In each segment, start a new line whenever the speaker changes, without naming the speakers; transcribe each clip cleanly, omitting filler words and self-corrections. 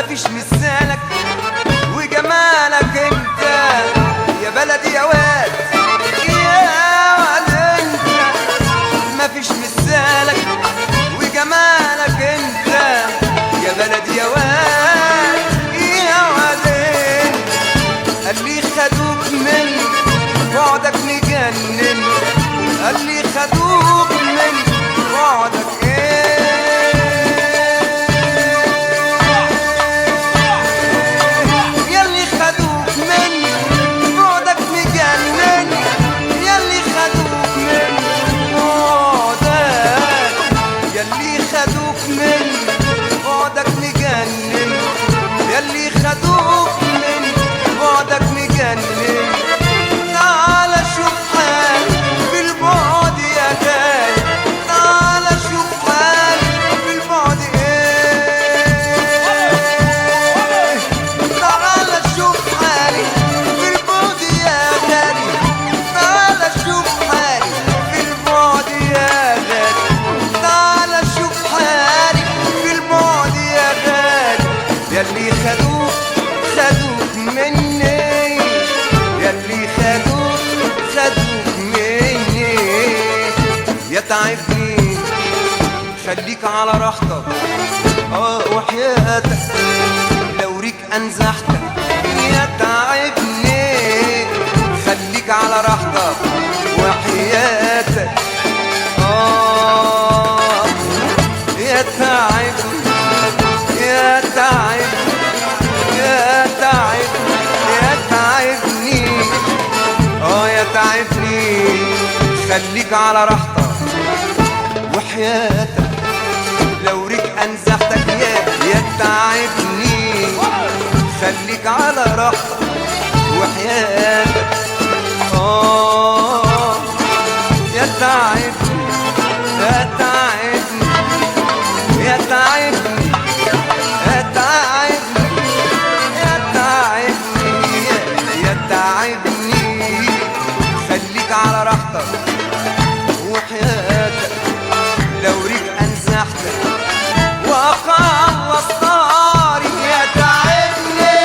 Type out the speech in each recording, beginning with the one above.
مفيش مثالك وجمالك انت يا بلدي يا واد يا واد انت. مفيش مثالك وجمالك انت يا بلدي يا واد يا واد انت. قال لي خدوك من بعدك مجنن، قال لي خدوك من بعدك ياللي خدوك من بعدك مجنن، ياللي خدوك من بعدك، ياللي خدوك من بعدك مجنن، ياللي خدوك من بعدك مجنن. تعال شوف حالي بالبعد يا غالي، تعال شوف حالي بالبعد تعال شوف حالي بالبعد يا غالي، تعال شوف حالي بالبعد يا غالي، تعال شوف حالي بالبعد يا غالي. ياللي خدوك مني، ياللي خدوك مني. يا تعبني خليك على راحتك وحياتك لو ريك انزحتك. يا تعبني خليك على راحتك وحياتك يا تعبني يا تعبني يا تعبني يا تعبني يا تعبني خليك على راحتك وحياتك لو ريك انزحتك. يا تعبني خليك على راحتك وحياتك يا تعبني يا تعبني يا تعبني يا تعبني يا تعبني يا تعبني خليك على راحتك وحياتك لو ريك انزحتك واخلص طاري. يا تعبني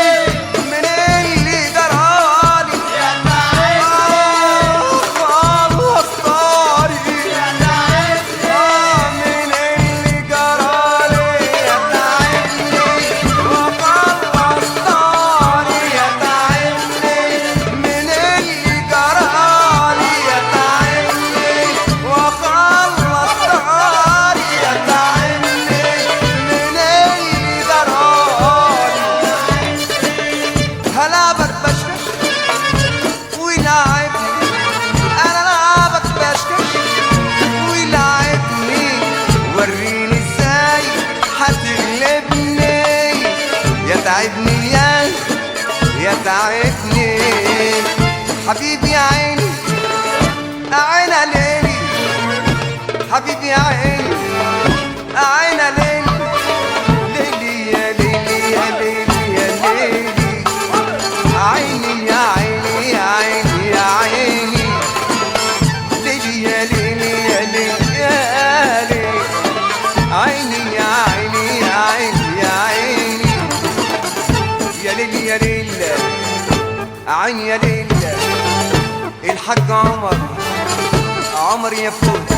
من اللي جرالي، يا تعبني واخلص طاري. يا تعبني من اللي جرالي، يا تعبني واخلص طاري. يا تعبني من اللي جرالي، يا تعبني واخلص طاري. يا تعبني من اللي جرالي. هلعبك بشكش ويلعبني، انا لعبك بشكش ويلعبني. وريني ازاي هتغلبني. يا تعبني يا تعبني حبيبي يا عيني عين ليلي، حبيبي يا عيني عين ليلي. ليلي يا ليلي يا ليلي يا ليلي عيني يا عيني يا عيني يا عيني. ليلي يا ليلي يا ليلي يا ليلي عيني يا عيني يا عيني يا عيني. يا ليلي يا ليلي عيني يا ليلي. الحاج عمر يا فوق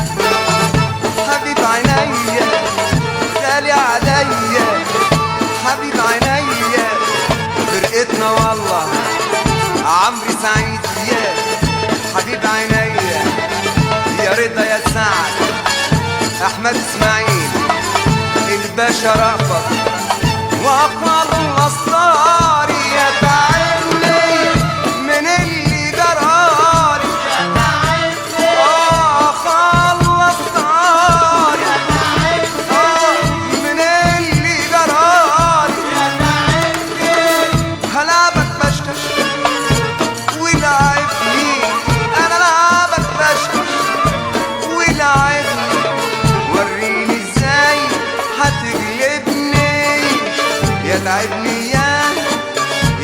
حبيب عينيا غالي عليا، حبيب عينيا فرقتنا والله. عمرو سعيد يا حبيب عينيا، يا رضا يا سعد احمد اسماعيل الباشا رأفت واخلص طاري. يا تعبني من اللي جرالي، يا تعبني اخلص طاري. يا تعبني من اللي جرالي، يا تعبني هلعبك بشكش ويلعبني، انا لعبك بشكش ويلعبني. وريني ازاي هتغلبني. يا تعبني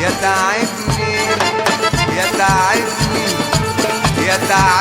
يا تعبني يا تعبني يا تعبني